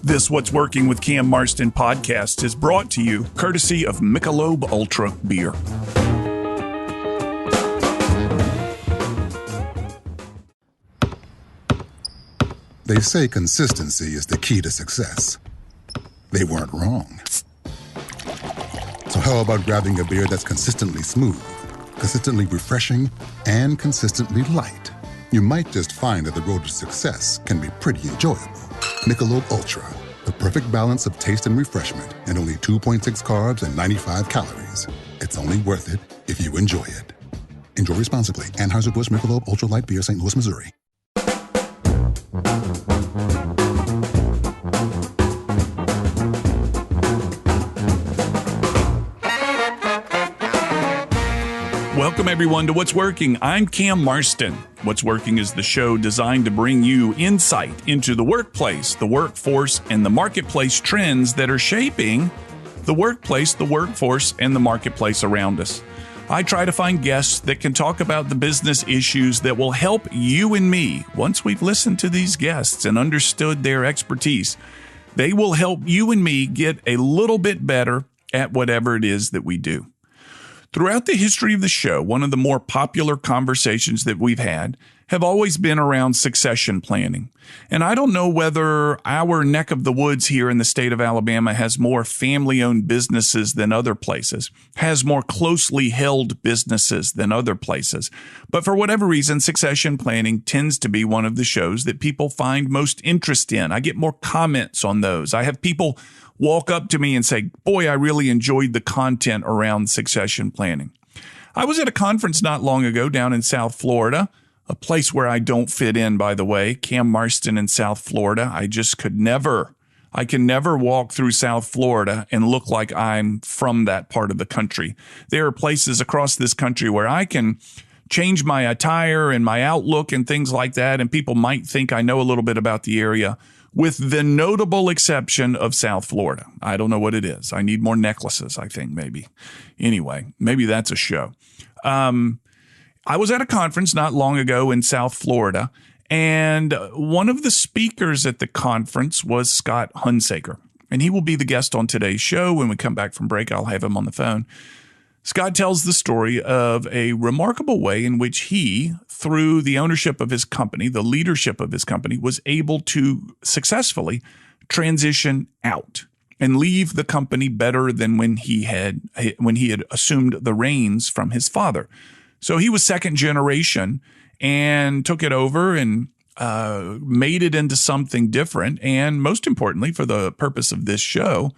This What's Working with Cam Marston podcast is brought to you courtesy of Michelob Ultra Beer. They say consistency is the key to success. They weren't wrong. So how about grabbing a beer that's consistently smooth, consistently refreshing, and consistently light? You might just find that the road to success can be pretty enjoyable. Michelob Ultra, the perfect balance of taste and refreshment, and only 2.6 carbs and 95 calories. It's only worth it if you enjoy it. Enjoy responsibly. Anheuser-Busch Michelob Ultra Light Beer, St. Louis, Missouri. Welcome, everyone, to What's Working. I'm Cam Marston. What's Working is the show designed to bring you insight into the workplace, the workforce, and the marketplace trends that are shaping the workplace, the workforce, and the marketplace around us. I try to find guests that can talk about the business issues that will help you and me. Once we've listened to these guests and understood their expertise, they will help you and me get a little bit better at whatever it is that we do. Throughout the history of the show, one of the more popular conversations that we've had have always been around succession planning. And I don't know whether our neck of the woods here in the state of Alabama has more family-owned businesses than other places, has more closely held businesses than other places. But for whatever reason, succession planning tends to be one of the shows that people find most interest in. I get more comments on those. I have people walk up to me and say, boy, I really enjoyed the content around succession planning. I was at a conference not long ago down in South Florida, a place where I don't fit in, by the way, Cam Marston in South Florida. I can never walk through South Florida and look like I'm from that part of the country. There are places across this country where I can change my attire and my outlook and things like that, and people might think I know a little bit about the area, with the notable exception of South Florida. I don't know what it is. I need more necklaces, I think, maybe. Anyway, maybe that's a show. I was at a conference not long ago in South Florida, and one of the speakers at the conference was Scot Hunsaker, and he will be the guest on today's show. When we come back from break, I'll have him on the phone. Scott tells the story of a remarkable way in which he, through the ownership of his company, the leadership of his company, was able to successfully transition out and leave the company better than when he had assumed the reins from his father. So he was second generation and took it over and made it into something different. And most importantly, for the purpose of this show,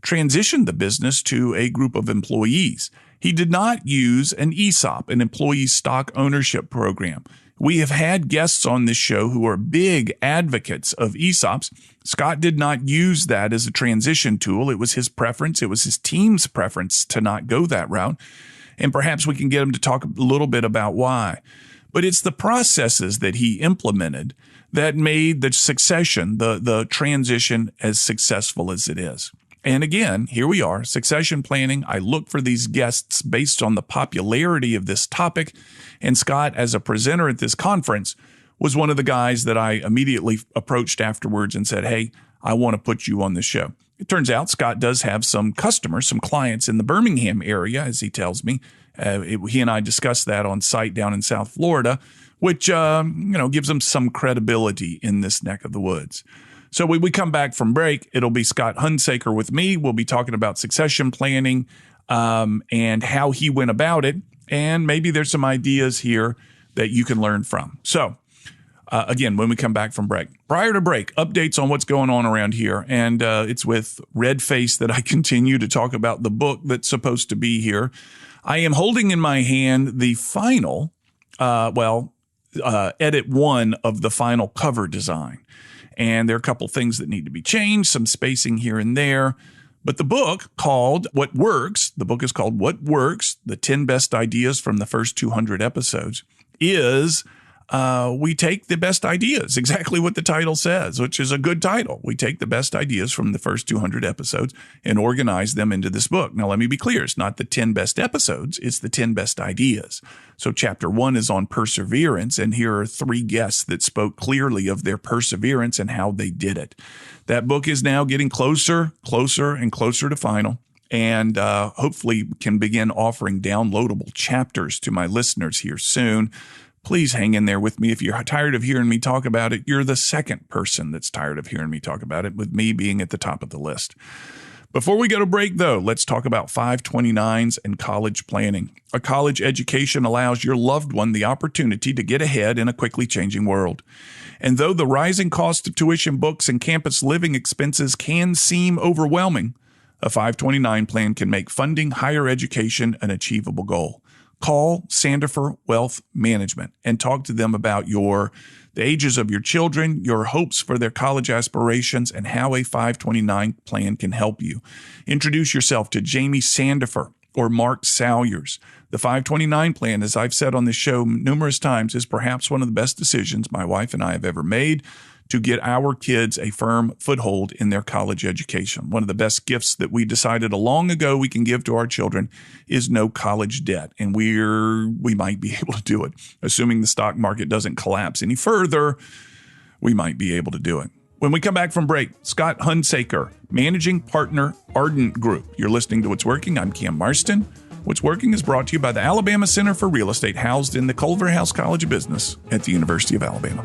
transitioned the business to a group of employees. He did not use an ESOP, an employee stock ownership program. We have had guests on this show who are big advocates of ESOPs. Scott did not use that as a transition tool. It was his preference. It was his team's preference to not go that route. And perhaps we can get him to talk a little bit about why. But it's the processes that he implemented that made the succession, the transition, as successful as it is. And again, here we are, succession planning. I look for these guests based on the popularity of this topic. And Scott, as a presenter at this conference, was one of the guys that I immediately approached afterwards and said, hey, I want to put you on the show. It turns out Scott does have some customers, some clients in the Birmingham area, as he tells me. He and I discussed that on site down in South Florida, which gives him some credibility in this neck of the woods. So when we come back from break, it'll be Scot Hunsaker with me. We'll be talking about succession planning and how he went about it. And maybe there's some ideas here that you can learn from. So again, when we come back from break. Prior to break, updates on what's going on around here. And it's with red face that I continue to talk about the book that's supposed to be here. I am holding in my hand the final, edit one of the final cover design. And there are a couple things that need to be changed, some spacing here and there. But the book called What Works, the book is called What Works, the 10 Best Ideas from the First 200 Episodes, is we take the best ideas, exactly what the title says, which is a good title. We take the best ideas from the first 200 episodes and organize them into this book. Now, let me be clear. It's not the 10 best episodes. It's the 10 best ideas. So chapter 1 is on perseverance, and here are 3 guests that spoke clearly of their perseverance and how they did it. That book is now getting closer to final, and hopefully can begin offering downloadable chapters to my listeners here soon. Please hang in there with me. If you're tired of hearing me talk about it, you're the second person that's tired of hearing me talk about it, with me being at the top of the list. Before we go to break, though, let's talk about 529s and college planning. A college education allows your loved one the opportunity to get ahead in a quickly changing world. And though the rising cost of tuition, books, and campus living expenses can seem overwhelming, a 529 plan can make funding higher education an achievable goal. Call Sandifer Wealth Management and talk to them about the ages of your children, your hopes for their college aspirations, and how a 529 plan can help you. Introduce yourself to Jamie Sandifer or Mark Salyers. The 529 plan, as I've said on this show numerous times, is perhaps one of the best decisions my wife and I have ever made to get our kids a firm foothold in their college education. One of the best gifts that we decided long ago we can give to our children is no college debt, and we might be able to do it. Assuming the stock market doesn't collapse any further, we might be able to do it. When we come back from break, Scot Hunsaker, Managing Partner, Ardent Group. You're listening to What's Working. I'm Cam Marston. What's Working is brought to you by the Alabama Center for Real Estate, housed in the Culver House College of Business at the University of Alabama.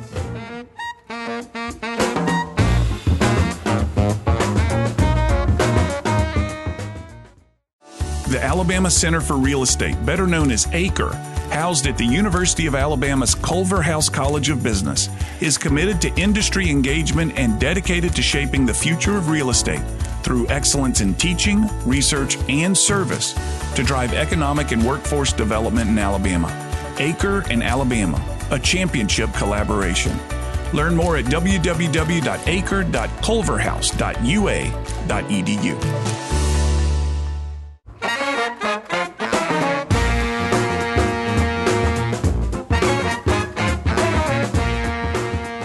The Alabama Center for Real Estate, better known as ACRE, housed at the University of Alabama's Culver House College of Business, is committed to industry engagement and dedicated to shaping the future of real estate through excellence in teaching, research, and service to drive economic and workforce development in Alabama. ACRE and Alabama, a championship collaboration. Learn more at www.acre.culverhouse.ua.edu.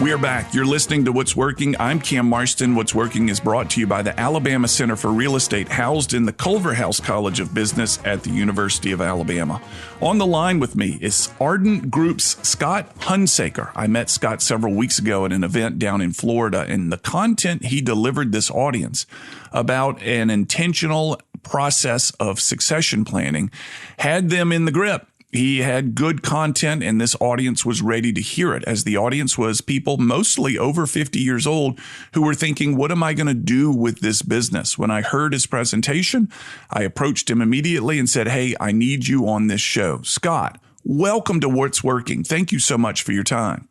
We are back. You're listening to What's Working. I'm Cam Marston. What's Working is brought to you by the Alabama Center for Real Estate, housed in the Culver House College of Business at the University of Alabama. On the line with me is Ardent Group's Scot Hunsaker. I met Scott several weeks ago at an event down in Florida, and the content he delivered this audience about an intentional process of succession planning had them in the grip. He had good content, and this audience was ready to hear it, as the audience was people mostly over 50 years old who were thinking, what am I going to do with this business? When I heard his presentation, I approached him immediately and said, hey, I need you on this show. Scott, welcome to What's Working. Thank you so much for your time.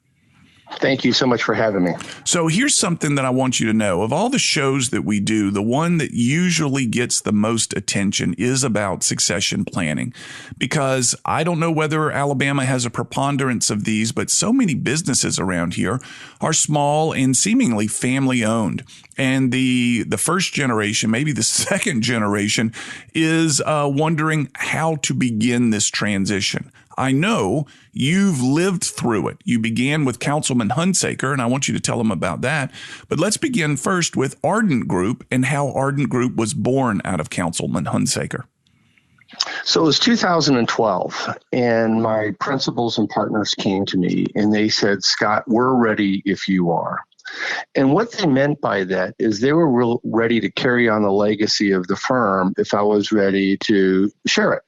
Thank you so much for having me. So here's something that I want you to know. Of all the shows that we do, the one that usually gets the most attention is about succession planning, because I don't know whether Alabama has a preponderance of these, but so many businesses around here are small and seemingly family owned. And the first generation, maybe the second generation, is wondering how to begin this transition. I know you've lived through it. You began with Councilman Hunsaker, and I want you to tell them about that. But let's begin first with Ardent Group and how Ardent Group was born out of Councilman Hunsaker. So it was 2012, and my principals and partners came to me, and they said, Scott, we're ready if you are. And what they meant by that is they were ready to carry on the legacy of the firm if I was ready to share it.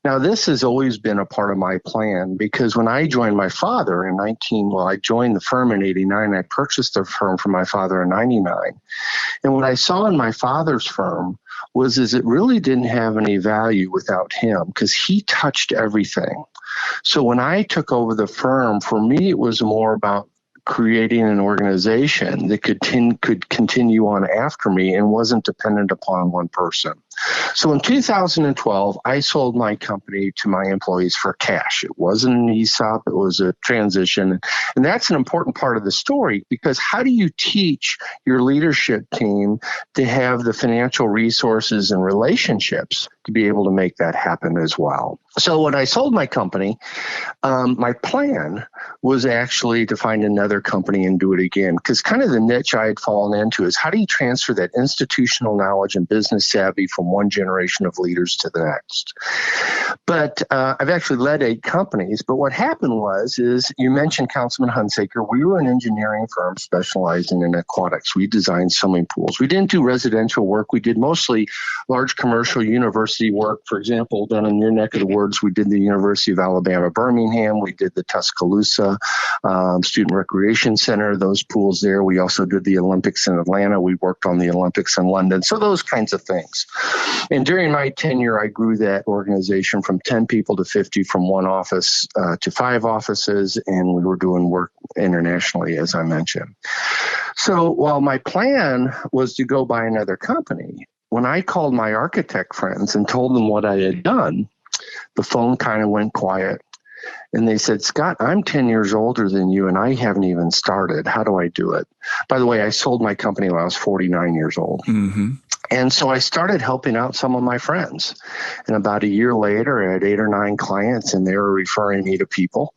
Now, this has always been a part of my plan, because when I joined my father in I joined the firm in 89. I purchased the firm from my father in 99. And what I saw in my father's firm was it really didn't have any value without him, because he touched everything. So when I took over the firm, for me, it was more about creating an organization that could continue on after me and wasn't dependent upon one person. So in 2012, I sold my company to my employees for cash. It wasn't an ESOP, it was a transition. And that's an important part of the story, because how do you teach your leadership team to have the financial resources and relationships to be able to make that happen as well? So when I sold my company, my plan was actually to find another company and do it again, because kind of the niche I had fallen into is how do you transfer that institutional knowledge and business savvy from one generation of leaders to the next? But I've actually led 8 companies. But what happened is you mentioned Councilman Hunsaker. We were an engineering firm specializing in aquatics. We designed swimming pools. We didn't do residential work. We did mostly large commercial university work. For example, down in your neck of the woods, we did the University of Alabama, Birmingham. We did the Tuscaloosa Student Recreation Center, those pools there. We also did the Olympics in Atlanta. We worked on the Olympics in London. So those kinds of things. And during my tenure, I grew that organization from 10 people to 50, from one office to 5 offices, and we were doing work internationally, as I mentioned. So while my plan was to go buy another company, when I called my architect friends and told them what I had done, the phone kind of went quiet. And they said, Scott, I'm 10 years older than you, and I haven't even started. How do I do it? By the way, I sold my company when I was 49 years old. Mm-hmm. And so I started helping out some of my friends. And about a year later, I had 8 or 9 clients, and they were referring me to people.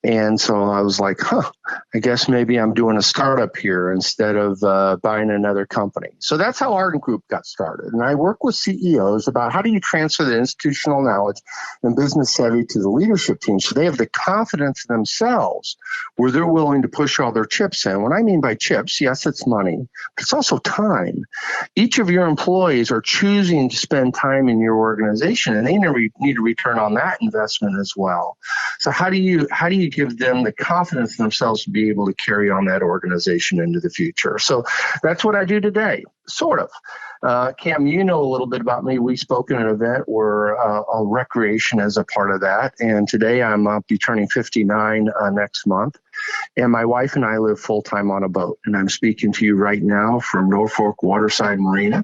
And so I was like, I guess maybe I'm doing a startup here instead of buying another company. So that's how Ardent Group got started. And I work with CEOs about how do you transfer the institutional knowledge and business savvy to the leadership team so they have the confidence in themselves where they're willing to push all their chips in. What I mean by chips, yes, it's money, but it's also time. Each of your employees are choosing to spend time in your organization, and they need a return on that investment as well. So how do you give them the confidence in themselves to be able to carry on that organization into the future? So that's what I do today, sort of. Cam, you know a little bit about me. We spoke at an event where recreation is a part of that. And today I'm be turning 59 next month. And my wife and I live full-time on a boat. And I'm speaking to you right now from Norfolk Waterside Marina.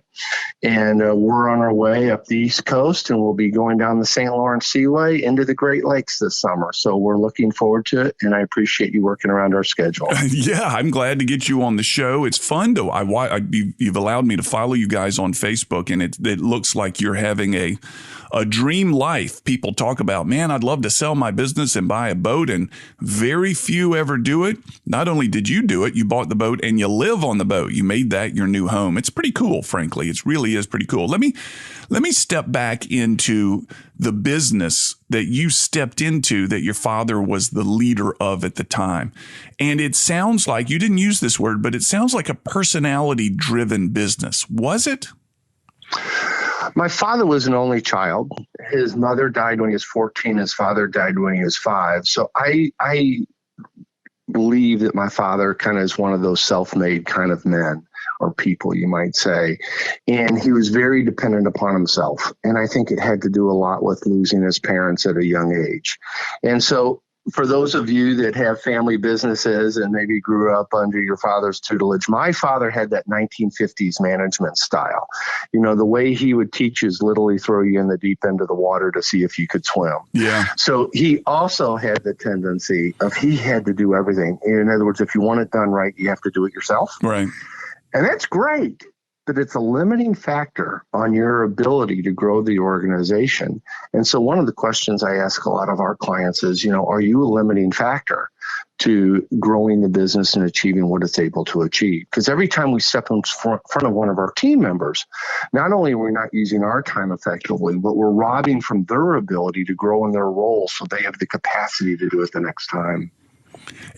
And we're on our way up the East Coast, and we'll be going down the St. Lawrence Seaway into the Great Lakes this summer. So we're looking forward to it, and I appreciate you working around our schedule. Yeah, I'm glad to get you on the show. It's fun to. You've allowed me to follow you guys on Facebook, and it looks like you're having a dream life. People talk about, man, I'd love to sell my business and buy a boat, and very few ever do it. Not only did you do it, you bought the boat and you live on the boat. You made that your new home. It's pretty cool, frankly. It really is pretty cool. Let me step back into the business that you stepped into that your father was the leader of at the time. And it sounds like, you didn't use this word, but it sounds like a personality-driven business. Was it? My father was an only child. His mother died when he was 14. His father died when he was 5. So I believe that my father kind of is one of those self-made kind of men or people, you might say. And he was very dependent upon himself. And I think it had to do a lot with losing his parents at a young age. And so for those of you that have family businesses and maybe grew up under your father's tutelage, my father had that 1950s management style. You know, the way he would teach is literally throw you in the deep end of the water to see if you could swim. Yeah. So he also had the tendency of he had to do everything. In other words, if you want it done right, you have to do it yourself. Right. And that's great. But it's a limiting factor on your ability to grow the organization. And so one of the questions I ask a lot of our clients is, are you a limiting factor to growing the business and achieving what it's able to achieve? Because every time we step in front of one of our team members, not only are we not using our time effectively, but we're robbing from their ability to grow in their role so they have the capacity to do it the next time.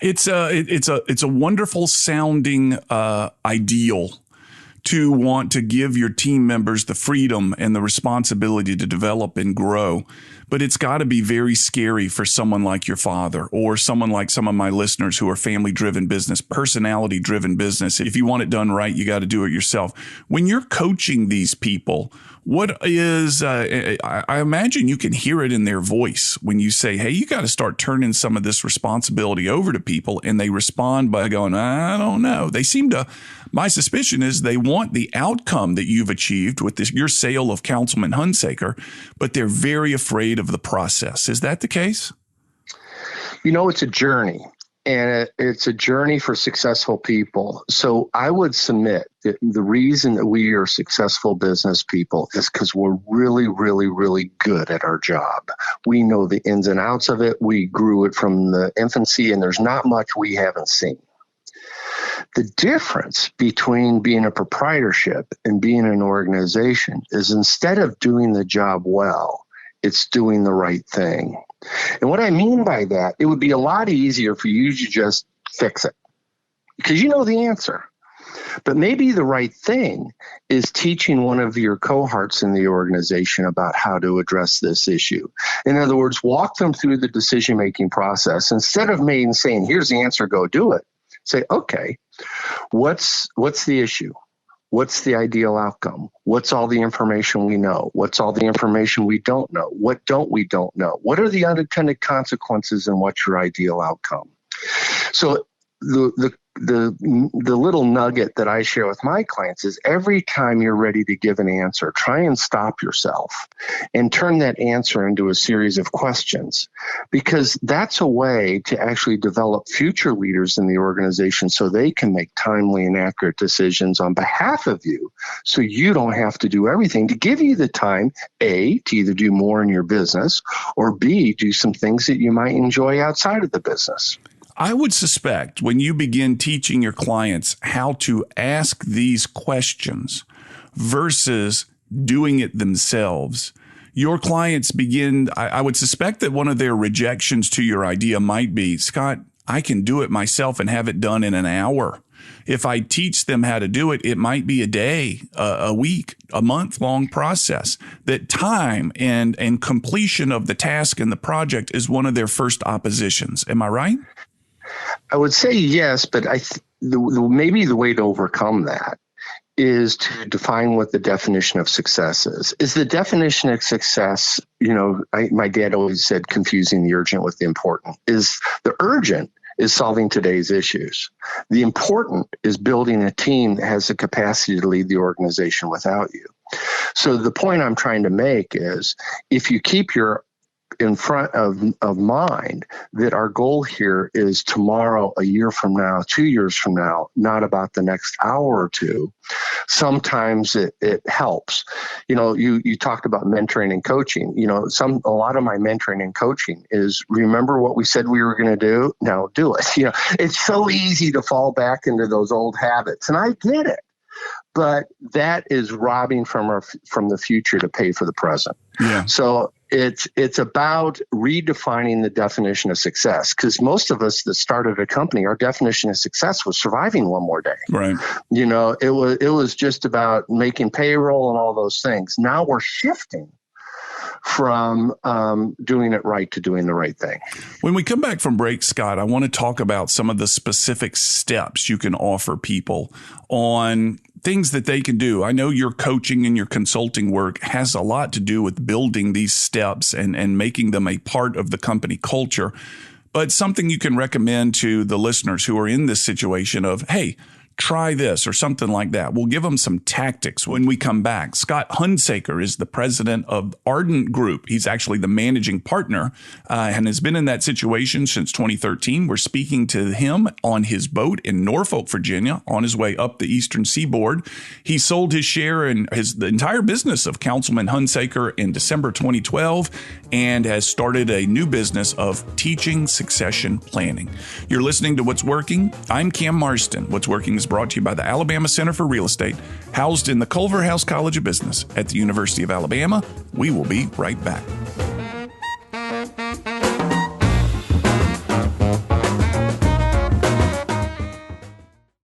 It's a wonderful sounding ideal to want to give your team members the freedom and the responsibility to develop and grow. But it's got to be very scary for someone like your father or someone like some of my listeners who are family-driven business, personality-driven business. If you want it done right, you got to do it yourself. When you're coaching these people, What is, I imagine you can hear it in their voice when you say, hey, you got to start turning some of this responsibility over to people. And they respond by going, I don't know. They seem to, my suspicion is they want the outcome that you've achieved with your sale of Councilman Hunsaker, but they're very afraid of the process. Is that the case? It's a journey. And it's a journey for successful people. So I would submit that the reason that we are successful business people is because we're really, really, really good at our job. We know the ins and outs of it. We grew it from the infancy, and there's not much we haven't seen. The difference between being a proprietorship and being an organization is instead of doing the job well, it's doing the right thing. And what I mean by that, it would be a lot easier for you to just fix it because you know the answer. But maybe the right thing is teaching one of your cohorts in the organization about how to address this issue. In other words, walk them through the decision-making process. Instead of saying, here's the answer, go do it. Say, okay, what's the issue? What's the ideal outcome? What's all the information we know? What's all the information we don't know? What don't we don't know? What are the unintended consequences and what's your ideal outcome? So the little nugget that I share with my clients is every time you're ready to give an answer, try and stop yourself and turn that answer into a series of questions, because that's a way to actually develop future leaders in the organization so they can make timely and accurate decisions on behalf of you, so you don't have to do everything, to give you the time, A, to either do more in your business, or B, do some things that you might enjoy outside of the business. I would suspect when you begin teaching your clients how to ask these questions versus doing it themselves, your clients begin, I would suspect that one of their rejections to your idea might be, Scott, I can do it myself and have it done in an hour. If I teach them how to do it, it might be a day, a week, a month-long process. That time and completion of the task and the project is one of their first oppositions. Am I right? I would say yes, but maybe the way to overcome that is to define what the definition of success is. Is the definition of success, my dad always said confusing the urgent with the important. Is the urgent is solving today's issues. The important is building a team that has the capacity to lead the organization without you. So the point I'm trying to make is if you keep your in front of mind that our goal here is tomorrow, a year from now, 2 years from now, not about the next hour or two, sometimes it helps. You talked about mentoring and coaching. A lot of my mentoring and coaching is remember what we said we were going to do, now do it. It's so easy to fall back into those old habits, and I get it. But that is robbing from the future to pay for the present. Yeah. So it's about redefining the definition of success, because most of us that started a company, our definition of success was surviving one more day. Right. It was just about making payroll and all those things. Now we're shifting from doing it right to doing the right thing. When we come back from break, Scott, I want to talk about some of the specific steps you can offer people on things that they can do. I know your coaching and your consulting work has a lot to do with building these steps and making them a part of the company culture, but something you can recommend to the listeners who are in this situation of, hey, try this or something like that. We'll give them some tactics when we come back. Scot Hunsaker is the president of Ardent Group. He's actually the managing partner and has been in that situation since 2013. We're speaking to him on his boat in Norfolk, Virginia, on his way up the eastern seaboard. He sold his share in the entire business of Councilman Hunsaker in December 2012 and has started a new business of teaching succession planning. You're listening to What's Working. I'm Cam Marston. What's Working is brought to you by the Alabama Center for Real Estate, housed in the Culverhouse College of Business at the University of Alabama. We will be right back.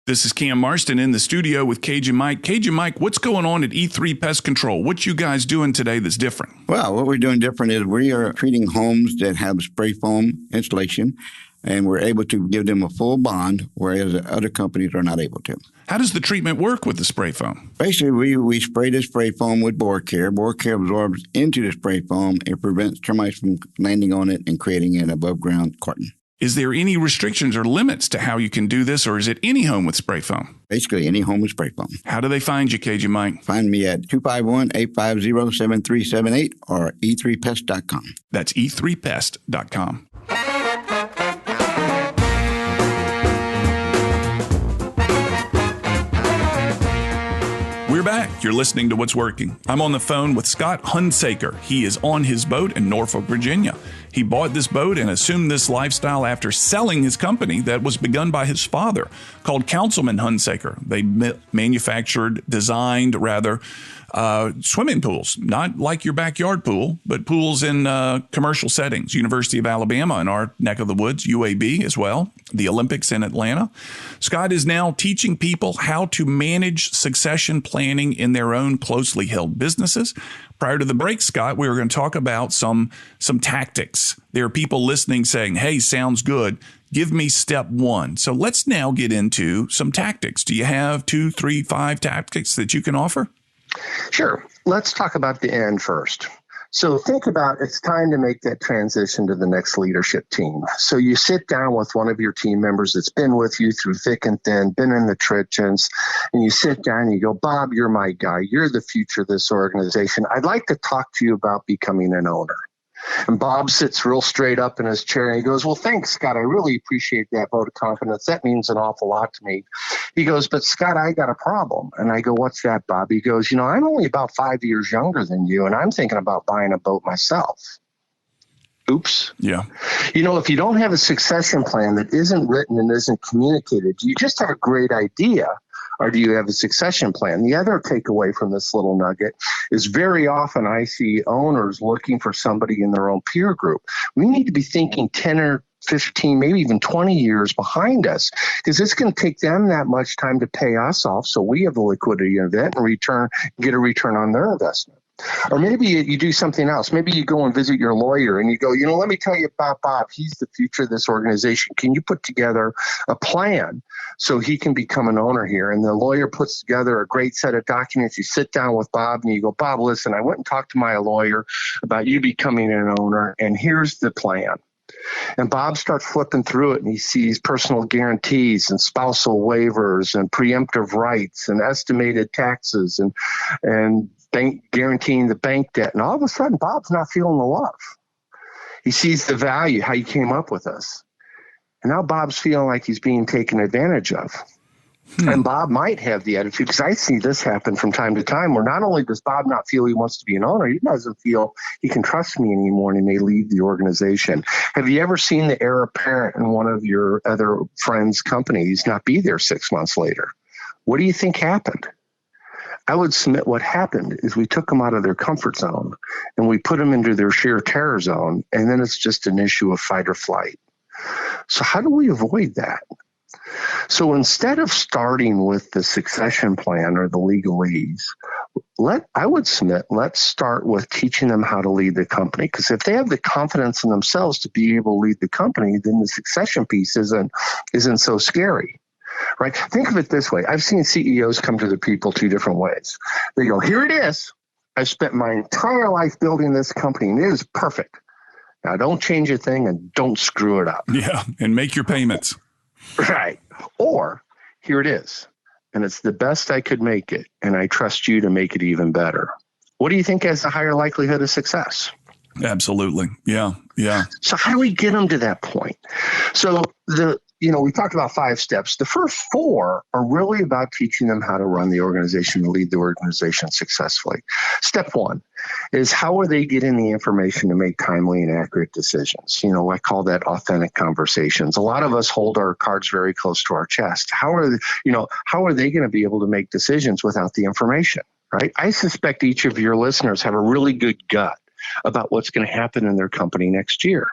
This is Cam Marston in the studio with Cajun Mike. Cajun Mike, what's going on at E3 Pest Control? What you guys doing today that's different? Well, what we're doing different is we are treating homes that have spray foam installation, and we're able to give them a full bond, whereas other companies are not able to. How does the treatment work with the spray foam? Basically, we spray the spray foam with bore care. Bore care absorbs into the spray foam. It prevents termites from landing on it and creating an above-ground carton. Is there any restrictions or limits to how you can do this, or is it any home with spray foam? Basically, any home with spray foam. How do they find you, KJ Mike? Find me at 251-850-7378 or e3pest.com. That's e3pest.com. We're back. You're listening to What's Working. I'm on the phone with Scot Hunsaker. He is on his boat in Norfolk, Virginia. He bought this boat and assumed this lifestyle after selling his company that was begun by his father, called Councilman Hunsaker. They designed swimming pools, not like your backyard pool, but pools in commercial settings. University of Alabama in our neck of the woods, UAB as well, the Olympics in Atlanta. Scott is now teaching people how to manage succession planning in their own closely held businesses. Prior to the break, Scott, we were going to talk about some tactics. There are people listening saying, hey, sounds good. Give me step one. So let's now get into some tactics. Do you have 2, 3, 5 tactics that you can offer? Sure. Let's talk about the end first. So think about it's time to make that transition to the next leadership team. So you sit down with one of your team members that's been with you through thick and thin, been in the trenches, and you sit down and you go, Bob, you're my guy. You're the future of this organization. I'd like to talk to you about becoming an owner. And Bob sits real straight up in his chair and he goes, well, thanks, Scott. I really appreciate that vote of confidence. That means an awful lot to me. He goes, but Scott, I got a problem. And I go, what's that, Bob? He goes, I'm only about 5 years younger than you, and I'm thinking about buying a boat myself. Oops. Yeah. If you don't have a succession plan that isn't written and isn't communicated, do you just have a great idea? Or do you have a succession plan? The other takeaway from this little nugget is very often I see owners looking for somebody in their own peer group. We need to be thinking 10 or 15, maybe even 20 years behind us, because it's going to take them that much time to pay us off so we have a liquidity event and get a return on their investment. Or maybe you do something else. Maybe you go and visit your lawyer and you go, let me tell you about Bob. He's the future of this organization. Can you put together a plan so he can become an owner here? And the lawyer puts together a great set of documents. You sit down with Bob and you go, Bob, listen, I went and talked to my lawyer about you becoming an owner, and here's the plan. And Bob starts flipping through it, and he sees personal guarantees and spousal waivers and preemptive rights and estimated taxes and bank guaranteeing the bank debt. And all of a sudden, Bob's not feeling the love. He sees the value, how you came up with us. And now Bob's feeling like he's being taken advantage of. And Bob might have the attitude, because I see this happen from time to time, where not only does Bob not feel he wants to be an owner, he doesn't feel he can trust me anymore, and he may leave the organization. Have you ever seen the heir apparent in one of your other friends' companies not be there 6 months later? What do you think happened? I would submit what happened is we took them out of their comfort zone and we put them into their sheer terror zone, and then it's just an issue of fight or flight. So how do we avoid that? So instead of starting with the succession plan or the legalese, let's start with teaching them how to lead the company. Because if they have the confidence in themselves to be able to lead the company, then the succession piece isn't so scary. Right? Think of it this way. I've seen CEOs come to the people 2 different ways. They go, here it is. I've spent my entire life building this company, and it is perfect. Now, don't change a thing and don't screw it up. Yeah, and make your payments. Right. Or here it is, and it's the best I could make it, and I trust you to make it even better. What do you think has a higher likelihood of success? Absolutely. Yeah. Yeah. So how do we get them to that point? So we talked about 5 steps. The first 4 are really about teaching them how to run the organization and lead the organization successfully. Step 1 is how are they getting the information to make timely and accurate decisions? I call that authentic conversations. A lot of us hold our cards very close to our chest. How are they going to be able to make decisions without the information, right? I suspect each of your listeners have a really good gut about what's going to happen in their company next year.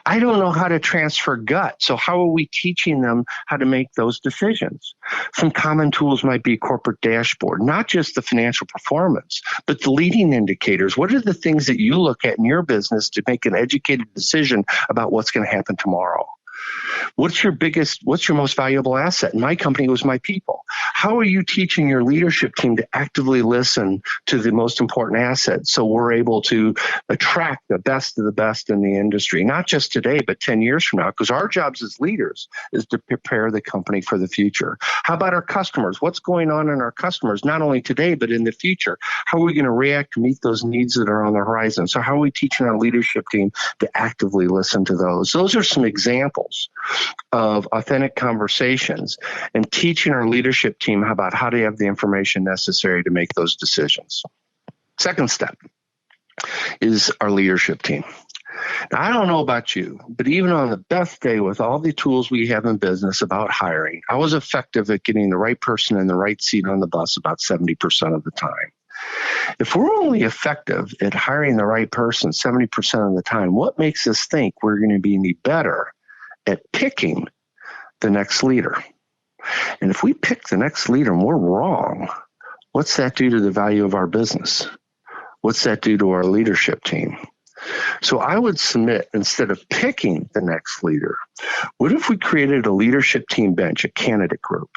I don't know how to transfer gut. So how are we teaching them how to make those decisions? Some common tools might be corporate dashboard, not just the financial performance, but the leading indicators. What are the things that you look at in your business to make an educated decision about what's going to happen tomorrow? What's your most valuable asset? In my company, it was my people. How are you teaching your leadership team to actively listen to the most important asset so we're able to attract the best of the best in the industry, not just today, but 10 years from now? Because our jobs as leaders is to prepare the company for the future. How about our customers? What's going on in our customers, not only today, but in the future? How are we going to react to meet those needs that are on the horizon? So how are we teaching our leadership team to actively listen to those? Those are some examples of authentic conversations and teaching our leadership team about how to have the information necessary to make those decisions. Second step is our leadership team. Now, I don't know about you, but even on the best day with all the tools we have in business about hiring, I was effective at getting the right person in the right seat on the bus about 70% of the time. If we're only effective at hiring the right person 70% of the time, what makes us think we're going to be any better at picking the next leader? And if we pick the next leader and we're wrong, what's that do to the value of our business? What's that do to our leadership team? So I would submit, instead of picking the next leader, what if we created a leadership team bench, a candidate group,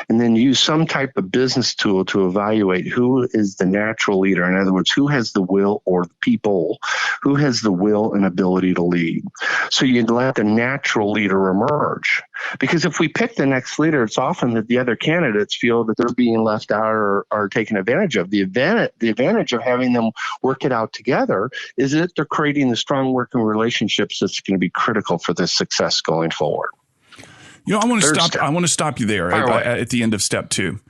and then use some type of business tool to evaluate who is the natural leader? In other words, who has the will, or the people, who has the will and ability to lead? So you'd let the natural leader emerge. Because if we pick the next leader, it's often that the other candidates feel that they're being left out or taken advantage of. The advantage of having them work it out together is that they're creating the strong working relationships that's going to be critical for this success going forward. You know, I want to stop you there at the end of step 2,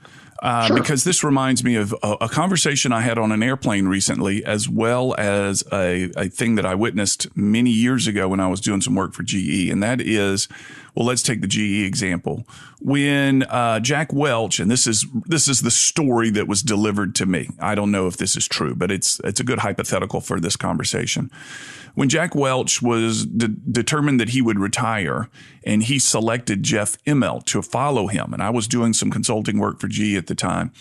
Sure. because this reminds me of a conversation I had on an airplane recently, as well as a thing that I witnessed many years ago when I was doing some work for GE. And that is, well, let's take the GE example. When Jack Welch, and this is the story that was delivered to me. I don't know if this is true, but it's a good hypothetical for this conversation. When Jack Welch was determined that he would retire, and he selected Jeff Immelt to follow him, and I was doing some consulting work for GE at the time,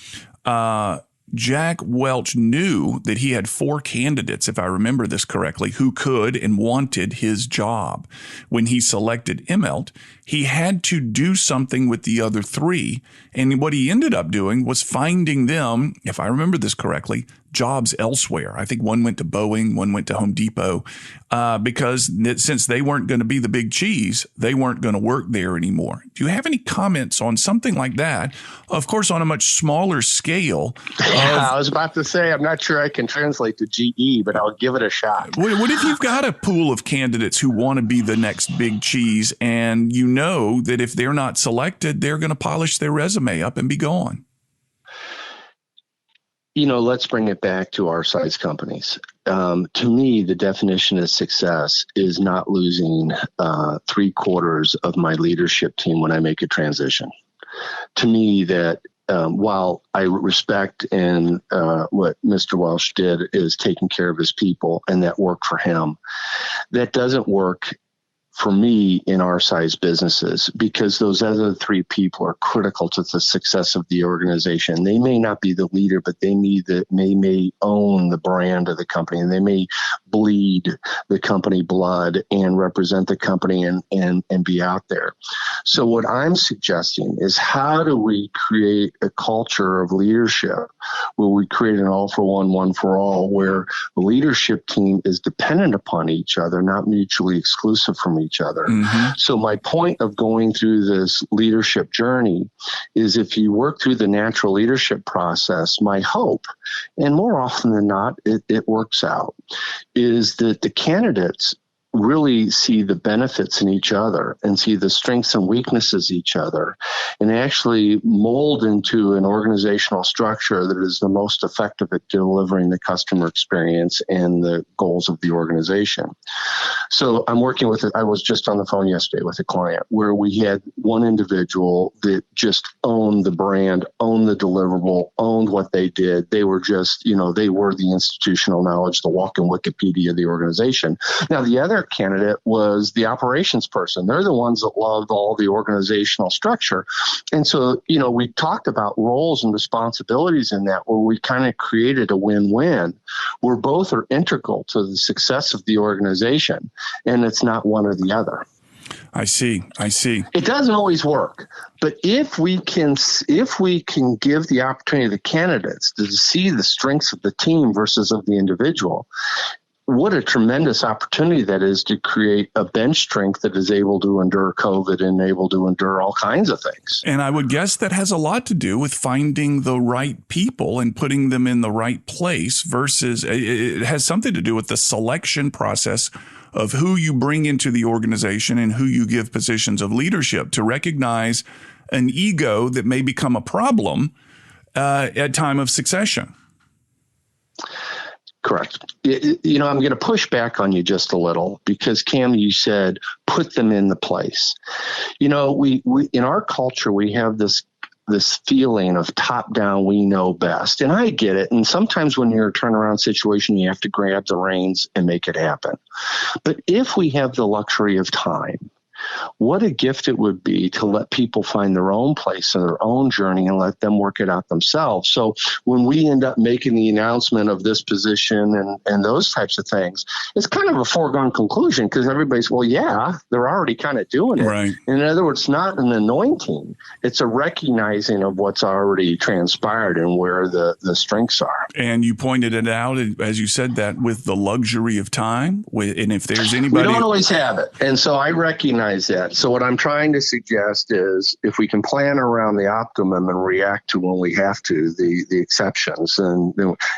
Jack Welch knew that he had 4 candidates, if I remember this correctly, who could and wanted his job. When he selected Immelt, he had to do something with the other 3. And what he ended up doing was finding them, if I remember this correctly, jobs elsewhere. I think one went to Boeing, one went to Home Depot, because since they weren't going to be the big cheese, they weren't going to work there anymore. Do you have any comments on something like that? Of course, on a much smaller scale. I was about to say, I'm not sure I can translate to GE, but I'll give it a shot. What if you've got a pool of candidates who want to be the next big cheese, and you know that if they're not selected, they're going to polish their resume up and be gone? You know, let's bring it back to our size companies. To me, the definition of success is not losing 3/4 of my leadership team when I make a transition. To me, that while I respect and what Mr. Welch did is taking care of his people, and that worked for him, that doesn't work for me in our size businesses, because those other 3 people are critical to the success of the organization. They may not be the leader, but they may own the brand of the company, and they may bleed the company blood and represent the company and be out there. So what I'm suggesting is, how do we create a culture of leadership where we create an all for one for all, where the leadership team is dependent upon each other, not mutually exclusive from each other. Mm-hmm. So my point of going through this leadership journey is, if you work through the natural leadership process, my hope, and more often than not, it works out, is that the candidates really see the benefits in each other and see the strengths and weaknesses of each other, and actually mold into an organizational structure that is the most effective at delivering the customer experience and the goals of the organization. So I was just on the phone yesterday with a client where we had one individual that just owned the brand, owned the deliverable, owned what they did. They were just, they were the institutional knowledge, the walking Wikipedia of the organization. Now, the other candidate was the operations person. They're the ones that loved all the organizational structure. And so, we talked about roles and responsibilities in that, where we kind of created a win-win, where both are integral to the success of the organization, and it's not one or the other. I see. It doesn't always work, but if we can give the opportunity to the candidates to see the strengths of the team versus of the individual, what a tremendous opportunity that is to create a bench strength that is able to endure COVID and able to endure all kinds of things. And I would guess that has a lot to do with finding the right people and putting them in the right place versus it has something to do with the selection process of who you bring into the organization and who you give positions of leadership, to recognize an ego that may become a problem at time of succession. Correct. I'm going to push back on you just a little because, Cam, you said put them in the place. We in our culture, we have this feeling of top down, we know best. And I get it. And sometimes when you're in a turnaround situation, you have to grab the reins and make it happen. But if we have the luxury of time, what a gift it would be to let people find their own place in their own journey and let them work it out themselves. So when we end up making the announcement of this position and those types of things, it's kind of a foregone conclusion because everybody's, well, yeah, they're already kind of doing it. Right. In other words, not an anointing. It's a recognizing of what's already transpired and where the strengths are. And you pointed it out, as you said, that with the luxury of time, and if there's anybody... We don't always have it. And so I recognize that. So what I'm trying to suggest is if we can plan around the optimum and react to when we have to, the exceptions. And,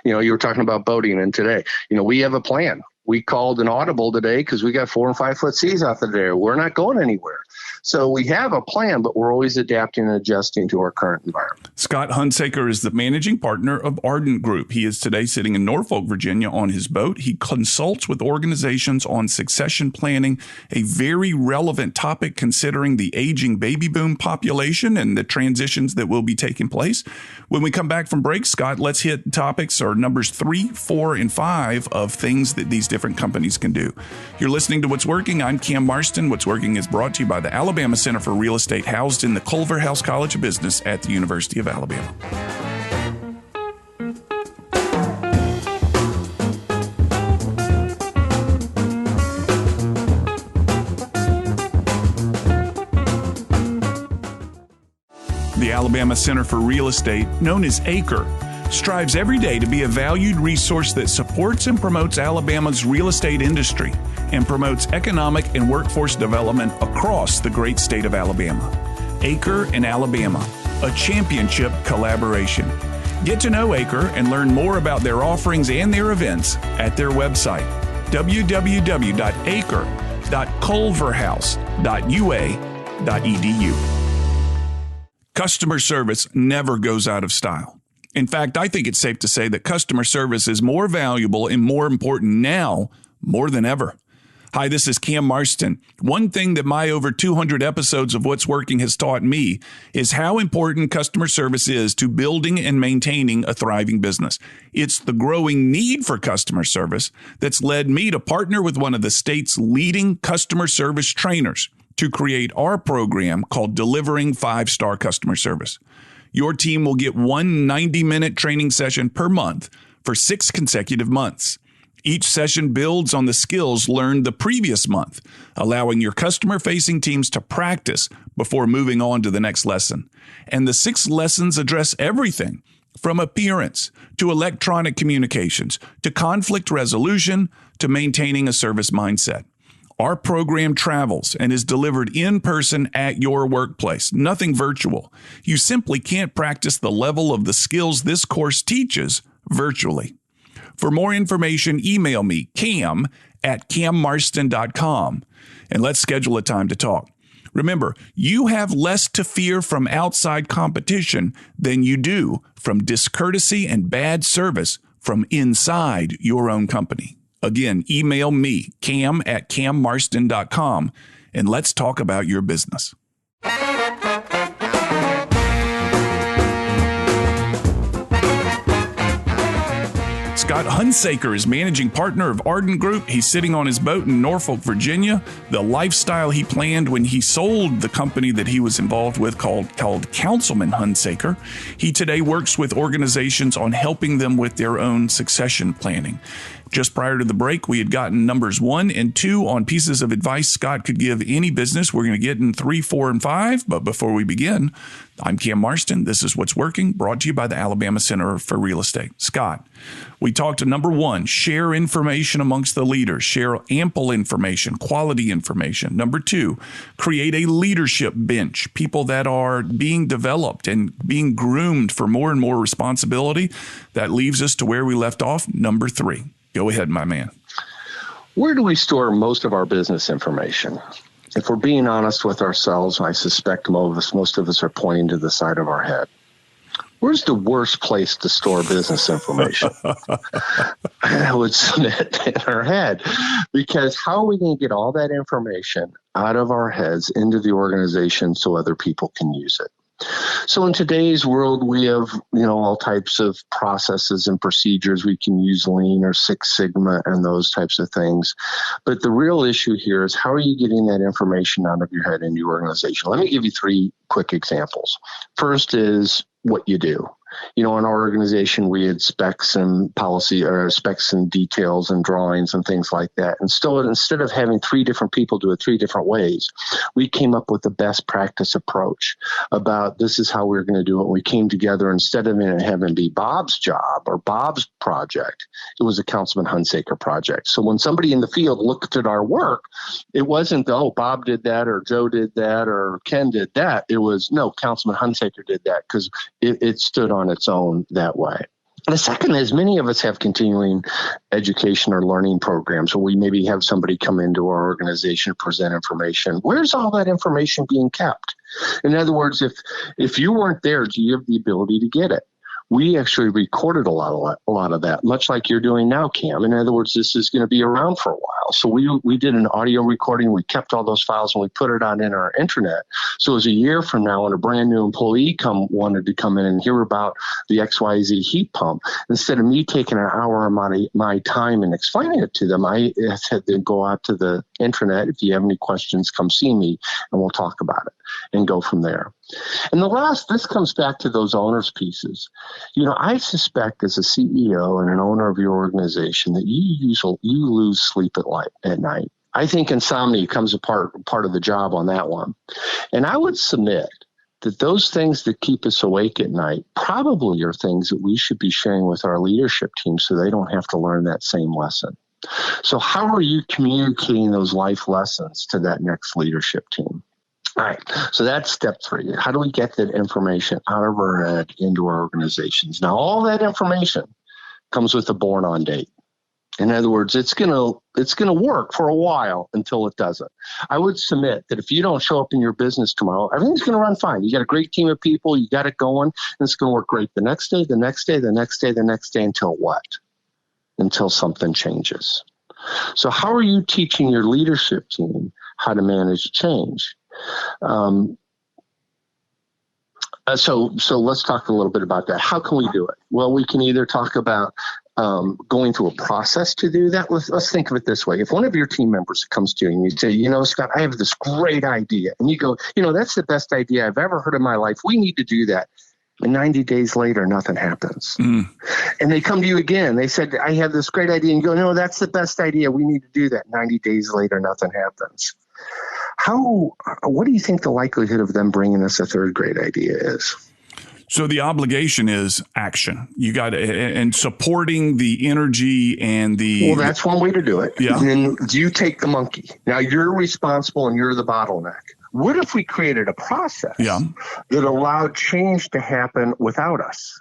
you were talking about boating, and today, we have a plan. We called an audible today because we got 4 and 5 foot seas out there. We're not going anywhere. So we have a plan, but we're always adapting and adjusting to our current environment. Scot Hunsaker is the managing partner of Ardent Group. He is today sitting in Norfolk, Virginia on his boat. He consults with organizations on succession planning, a very relevant topic considering the aging baby boom population and the transitions that will be taking place. When we come back from break, Scott, let's hit topics or numbers 3, 4, and 5 of things that these different companies can do. You're listening to What's Working. I'm Cam Marston. What's Working is brought to you by the Alabama Center for Real Estate, housed in the Culverhouse College of Business at the University of Alabama. The Alabama Center for Real Estate, known as ACRE, strives every day to be a valued resource that supports and promotes Alabama's real estate industry and promotes economic and workforce development across the great state of Alabama. ACRE and Alabama, a championship collaboration. Get to know ACRE and learn more about their offerings and their events at their website, www.acre.culverhouse.ua.edu. Customer service never goes out of style. In fact, I think it's safe to say that customer service is more valuable and more important now more than ever. Hi, this is Cam Marston. One thing that my over 200 episodes of What's Working has taught me is how important customer service is to building and maintaining a thriving business. It's the growing need for customer service that's led me to partner with one of the state's leading customer service trainers to create our program called Delivering 5-Star Customer Service. Your team will get one 90-minute training session per month for 6 consecutive months. Each session builds on the skills learned the previous month, allowing your customer-facing teams to practice before moving on to the next lesson. And the 6 lessons address everything from appearance to electronic communications to conflict resolution to maintaining a service mindset. Our program travels and is delivered in person at your workplace, nothing virtual. You simply can't practice the level of the skills this course teaches virtually. For more information, email me, cam@cammarston.com, and let's schedule a time to talk. Remember, you have less to fear from outside competition than you do from discourtesy and bad service from inside your own company. Again, email me, cam@cammarston.com, and let's talk about your business. Scot Scot Hunsaker is managing partner of Ardent Group. He's sitting on his boat in Norfolk, Virginia. The lifestyle he planned when he sold the company that he was involved with called Councilman Hunsaker. He today works with organizations on helping them with their own succession planning. Just prior to the break, we had gotten numbers 1 and 2 on pieces of advice Scot could give any business. We're going to get in 3, 4, and 5. But before we begin, I'm Cam Marston. This is What's Working, brought to you by the Alabama Center for Real Estate. Scot, we talked to number 1, share information amongst the leaders, share ample information, quality information. Number 2, create a leadership bench, people that are being developed and being groomed for more and more responsibility. That leaves us to where we left off. Number 3. Go ahead, my man. Where do we store most of our business information? If we're being honest with ourselves, I suspect most of us are pointing to the side of our head. Where's the worst place to store business information? I would submit in our head, because how are we going to get all that information out of our heads into the organization so other people can use it? So in today's world, we have, all types of processes and procedures. We can use Lean or Six Sigma and those types of things. But the real issue here is, how are you getting that information out of your head in your organization? Let me give you 3 quick examples. First is what you do. In our organization, we had specs and policy, or specs and details and drawings and things like that. And still, instead of having 3 different people do it 3 different ways, we came up with the best practice approach about this is how we're going to do it. We came together, instead of it having to be Bob's job or Bob's project, it was a Councilman Hunsaker project. So when somebody in the field looked at our work, it wasn't, Bob did that or Joe did that or Ken did that. It was, no, Councilman Hunsaker did that, because it stood on its own that way. The second is, many of us have continuing education or learning programs where we maybe have somebody come into our organization to present information. Where's all that information being kept? In other words, if you weren't there, do you have the ability to get it? We actually recorded a lot of that, much like you're doing now, Cam. In other words, this is going to be around for a while. So we did an audio recording. We kept all those files and we put it on in our intranet. So as a year from now, when a brand new employee wanted to come in and hear about the XYZ heat pump, instead of me taking an hour of my time and explaining it to them, I had to go out to the intranet. If you have any questions, come see me and we'll talk about it and go from there. And this comes back to those owners pieces. I suspect as a CEO and an owner of your organization that you lose sleep at night. I think insomnia comes a part of the job on that one. And I would submit that those things that keep us awake at night probably are things that we should be sharing with our leadership team so they don't have to learn that same lesson. So how are you communicating those life lessons to that next leadership team? All right, so that's step 3. How do we get that information out of our head into our organizations? Now, all that information comes with a born-on date. In other words, it's gonna work for a while until it doesn't. I would submit that if you don't show up in your business tomorrow, everything's going to run fine. You got a great team of people, you got it going, and it's going to work great the next day, the next day, the next day, the next day, until what? Until something changes. So how are you teaching your leadership team how to manage change? So let's talk a little bit about that. How can we do it? Well, we can either talk about going through a process to do that. Let's think of it this way. If one of your team members comes to you and you say, Scott, I have this great idea. And you go, that's the best idea I've ever heard in my life. We need to do that. And 90 days later, nothing happens. And they come to you again. They said, I have this great idea. And you go, no, that's the best idea. We need to do that. 90 days later, nothing happens. What do you think the likelihood of them bringing us a third great idea is? So the obligation is action. You got to, and supporting the energy and the. Well, that's one way to do it. Yeah. And then you take the monkey. Now you're responsible and you're the bottleneck. What if we created a process that allowed change to happen without us?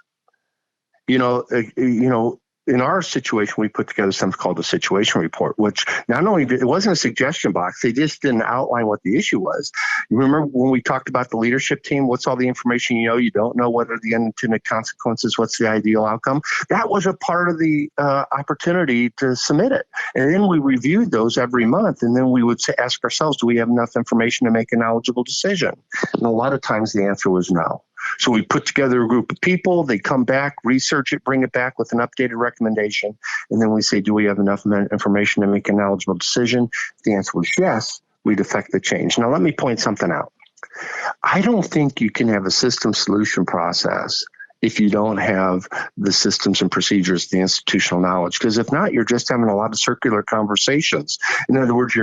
In our situation, we put together something called a situation report, which not only it wasn't a suggestion box, they just didn't outline what the issue was. You remember when we talked about the leadership team, what's all the information you don't know, what are the unintended consequences, what's the ideal outcome? That was a part of the opportunity to submit it. And then we reviewed those every month, and then we would ask ourselves, do we have enough information to make a knowledgeable decision? And a lot of times the answer was no. So we put together a group of people, they come back, research it, bring it back with an updated recommendation, and then we say, do we have enough information to make a knowledgeable decision? If the answer was yes, we'd effect the change. Now, let me point something out. I don't think you can have a system solution process if you don't have the systems and procedures, the institutional knowledge. Because if not, you're just having a lot of circular conversations. In other words,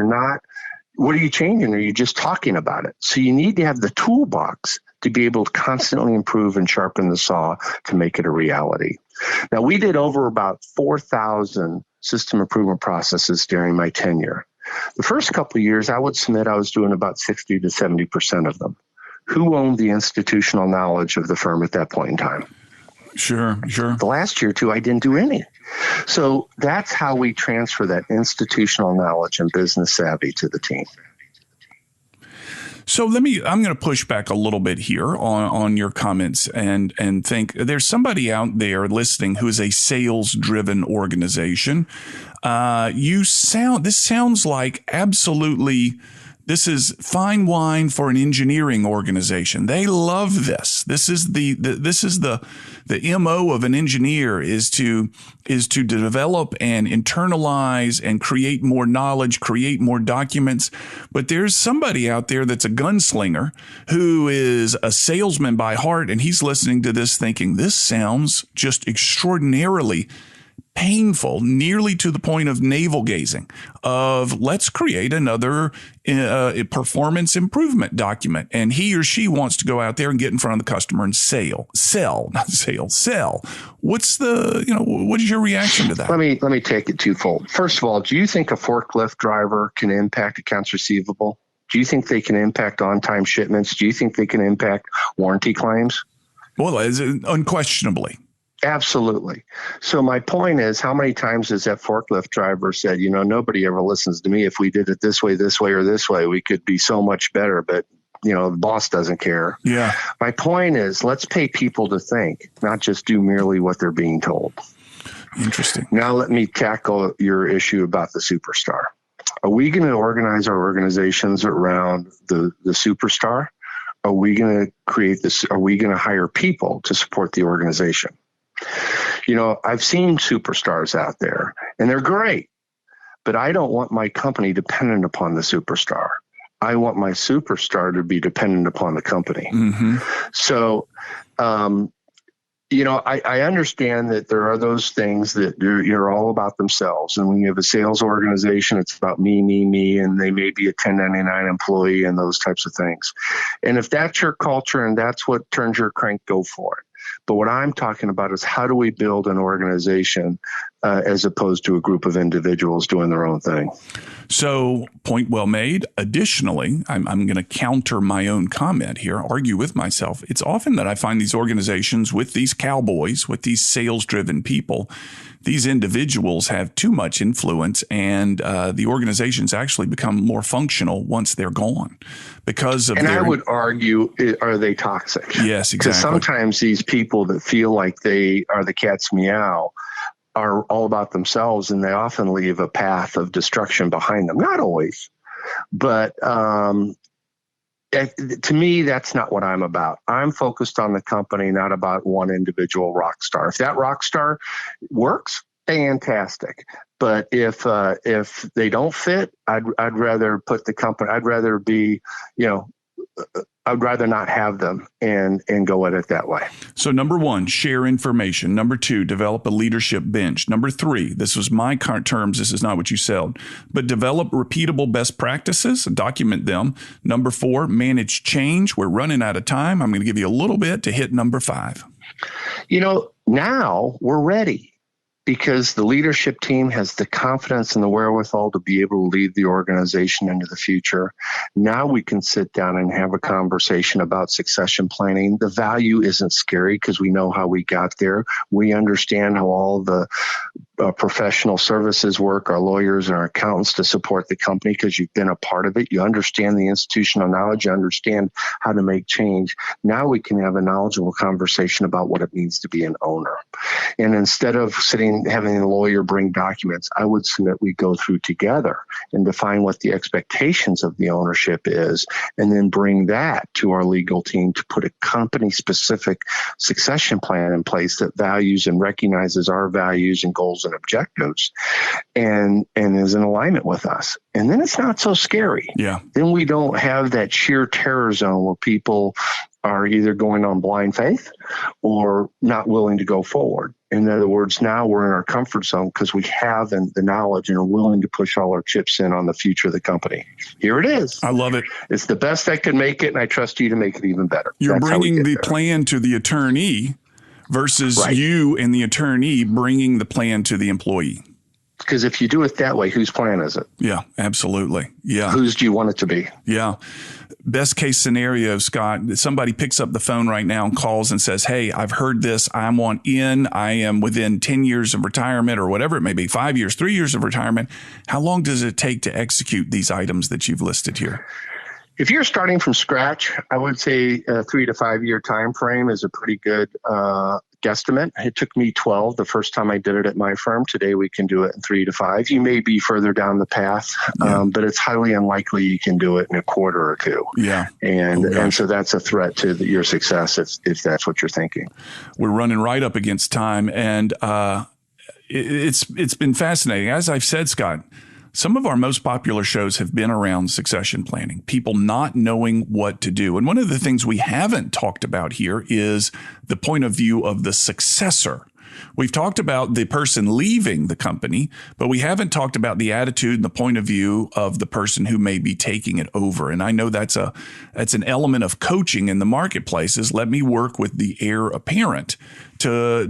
what are you changing? Are you just talking about it? So you need to have the toolbox to be able to constantly improve and sharpen the saw to make it a reality. Now, we did over about 4,000 system improvement processes during my tenure. The first couple of years, I would submit I was doing about 60 to 70% of them. Who owned the institutional knowledge of the firm at that point in time? Sure. The last year or two, I didn't do any. So that's how we transfer that institutional knowledge and business savvy to the team. So I'm going to push back a little bit here on your comments and think there's somebody out there listening who is a sales-driven organization. This sounds like absolutely. This is fine wine for an engineering organization. They love this. This is the MO of an engineer is to develop and internalize and create more knowledge, create more documents. But there's somebody out there that's a gunslinger who is a salesman by heart, and he's listening to this thinking, this sounds just extraordinarily painful, nearly to the point of navel gazing, of let's create another performance improvement document. And he or she wants to go out there and get in front of the customer and sell. What's what is your reaction to that? Let me take it twofold. First of all, do you think a forklift driver can impact accounts receivable? Do you think they can impact on-time shipments? Do you think they can impact warranty claims? Well, unquestionably. Absolutely. So my point is, how many times has that forklift driver said, nobody ever listens to me. If we did it this way, or this way, we could be so much better. But, the boss doesn't care. Yeah. My point is, let's pay people to think, not just do merely what they're being told. Interesting. Now let me tackle your issue about the superstar. Are we going to organize our organizations around the superstar? Are we going to create this? Are we going to hire people to support the organization? I've seen superstars out there, and they're great, but I don't want my company dependent upon the superstar. I want my superstar to be dependent upon the company. Mm-hmm. So, I understand that there are those things that you're all about themselves. And when you have a sales organization, it's about me, and they may be a 1099 employee and those types of things. And if that's your culture and that's what turns your crank, go for it. But what I'm talking about is how do we build an organization as opposed to a group of individuals doing their own thing? So, point well made. Additionally, I'm going to counter my own comment here, argue with myself. It's often that I find these organizations with these cowboys, with these sales-driven people, these individuals have too much influence, and the organizations actually become more functional once they're gone because of I would argue, are they toxic? Yes, exactly. Because sometimes these people that feel like they are the cat's meow are all about themselves, and they often leave a path of destruction behind them. Not always, but to me, that's not what I'm about. I'm focused on the company, not about one individual rock star. If that rock star works, fantastic. But if they don't fit, I'd rather put the company. I'd rather be, I'd rather not have them and go at it that way. So number one, share information. Number two, develop a leadership bench. Number three, this was my current terms. This is not what you said, but develop repeatable best practices, document them. Number four, manage change. We're running out of time. I'm going to give you a little bit to hit number five. Now we're ready. Because the leadership team has the confidence and the wherewithal to be able to lead the organization into the future. Now we can sit down and have a conversation about succession planning. The value isn't scary because we know how we got there. We understand how all the professional services work, our lawyers and our accountants to support the company because you've been a part of it. You understand the institutional knowledge. You understand how to make change. Now we can have a knowledgeable conversation about what it means to be an owner. And instead of sitting having the lawyer bring documents. I would submit we go through together and define what the expectations of the ownership is, and then bring that to our legal team to put a company-specific succession plan in place that values and recognizes our values and goals and objectives, and is in alignment with us. And then it's not so scary. Yeah. Then we don't have that sheer terror zone where people are either going on blind faith or not willing to go forward. In other words, now we're in our comfort zone because we have the knowledge and are willing to push all our chips in on the future of the company. Here it is. I love it. It's the best I can make it, and I trust you to make it even better. You're That's bringing the plan to the attorney versus you and the attorney bringing the plan to the employee. Because if you do it that way, whose plan is it? Yeah, absolutely. Yeah. Whose do you want it to be? Yeah. Best case scenario, Scott, somebody picks up the phone right now and calls and says, hey, I've heard this. I want in. I am within 10 years of retirement or whatever it may be, 5 years, 3 years of retirement. How long does it take to execute these items that you've listed here? If you're starting from scratch, I would say a 3 to 5 year time frame is a pretty good guesstimate. It took me 12 the first time I did it at my firm. Today we can do it in 3 to 5. You may be further down the path, but it's highly unlikely you can do it in a quarter or two. Yeah. And so that's a threat to your success if that's what you're thinking. We're running right up against time, and it's been fascinating. As I've said, Scott, some of our most popular shows have been around succession planning, people not knowing what to do. And one of the things we haven't talked about here is the point of view of the successor. We've talked about the person leaving the company, but we haven't talked about the attitude and the point of view of the person who may be taking it over. And I know that's an element of coaching in the marketplace is let me work with the heir apparent to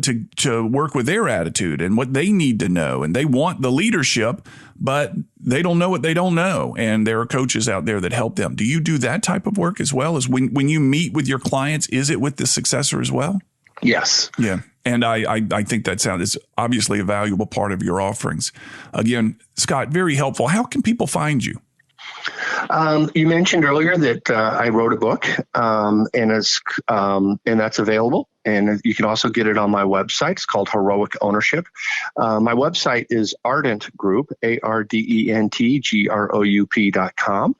work with their attitude and what they need to know. And they want the leadership, but they don't know what they don't know. And there are coaches out there that help them. Do you do that type of work as well? As when you meet with your clients, is it with the successor as well? Yes. Yeah. And I think that is obviously a valuable part of your offerings. Again, Scott, very helpful. How can people find you? You mentioned earlier that I wrote a book, and that's available. And you can also get it on my website. It's called Heroic Ownership. My website is Ardent Group, ARDENTGROUP.com.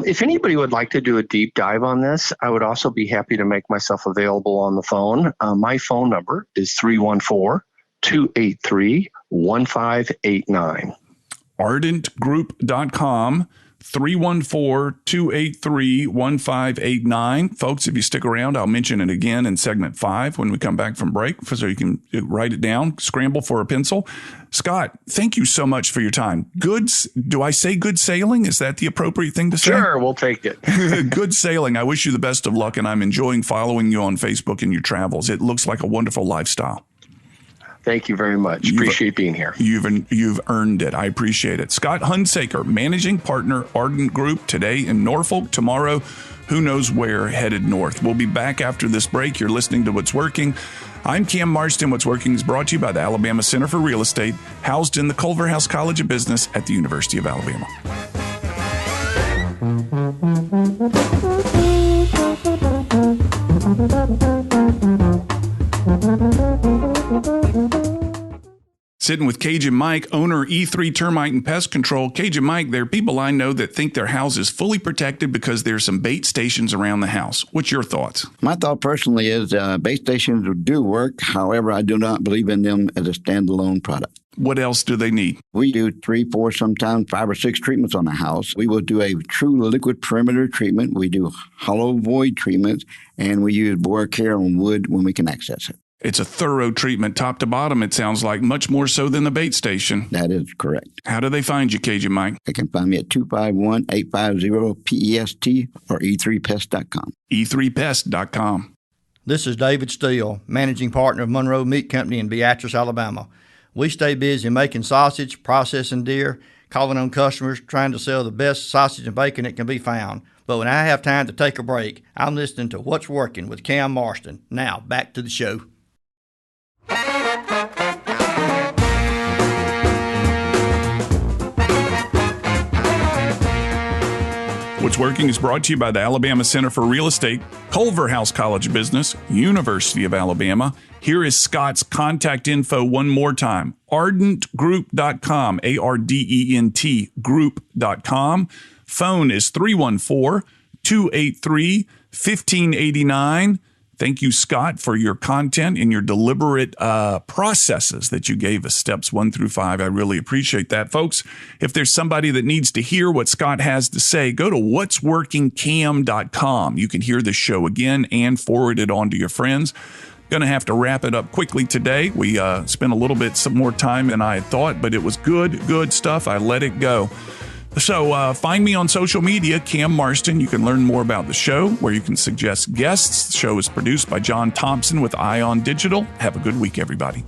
If anybody would like to do a deep dive on this, I would also be happy to make myself available on the phone. My phone number is 314-283-1589. ArdentGroup.com. 314-283-1589. Folks, if you stick around, I'll mention it again in segment 5 when we come back from break, so you can write it down, scramble for a pencil. Scott, thank you so much for your time. Do I say good sailing? Is that the appropriate thing to say? Sure, we'll take it. Good sailing. I wish you the best of luck, and I'm enjoying following you on Facebook and your travels. It looks like a wonderful lifestyle. Thank you very much. Appreciate being here. You've earned it. I appreciate it. Scot Hunsaker, Managing Partner, Ardent Group, today in Norfolk, tomorrow, who knows where, headed north. We'll be back after this break. You're listening to What's Working. I'm Cam Marston. What's Working is brought to you by the Alabama Center for Real Estate, housed in the Culverhouse College of Business at the University of Alabama. Sitting with Cajun Mike, owner E3 Termite and Pest Control. Cajun Mike, there are people I know that think their house is fully protected because there's some bait stations around the house. What's your thoughts? My thought personally is bait stations do work. However, I do not believe in them as a standalone product. What else do they need? We do 3, 4, sometimes 5 or 6 treatments on a house. We will do a true liquid perimeter treatment. We do hollow void treatments, and we use bore care on wood when we can access it. It's a thorough treatment, top to bottom, it sounds like, much more so than the bait station. That is correct. How do they find you, Cajun Mike? They can find me at 251-850-PEST or e3pest.com. e3pest.com. This is David Steele, Managing Partner of Monroe Meat Company in Beatrice, Alabama. We stay busy making sausage, processing deer, calling on customers, trying to sell the best sausage and bacon that can be found. But when I have time to take a break, I'm listening to What's Working with Cam Marston. Now, back to the show. What's Working is brought to you by the Alabama Center for Real Estate, Culverhouse College of Business, University of Alabama. Here is Scott's contact info one more time. ardentgroup.com, ARDENT group.com. Phone is 314-283-1589. Thank you, Scott, for your content and your deliberate processes that you gave us, steps 1 through 5. I really appreciate that. Folks, if there's somebody that needs to hear what Scott has to say, go to whatsworkingcam.com. You can hear this show again and forward it on to your friends. Going to have to wrap it up quickly today. We spent a little bit some more time than I had thought, but it was good stuff. I let it go. So find me on social media, Cam Marston. You can learn more about the show, where you can suggest guests. The show is produced by John Thompson with Ion Digital. Have a good week, everybody.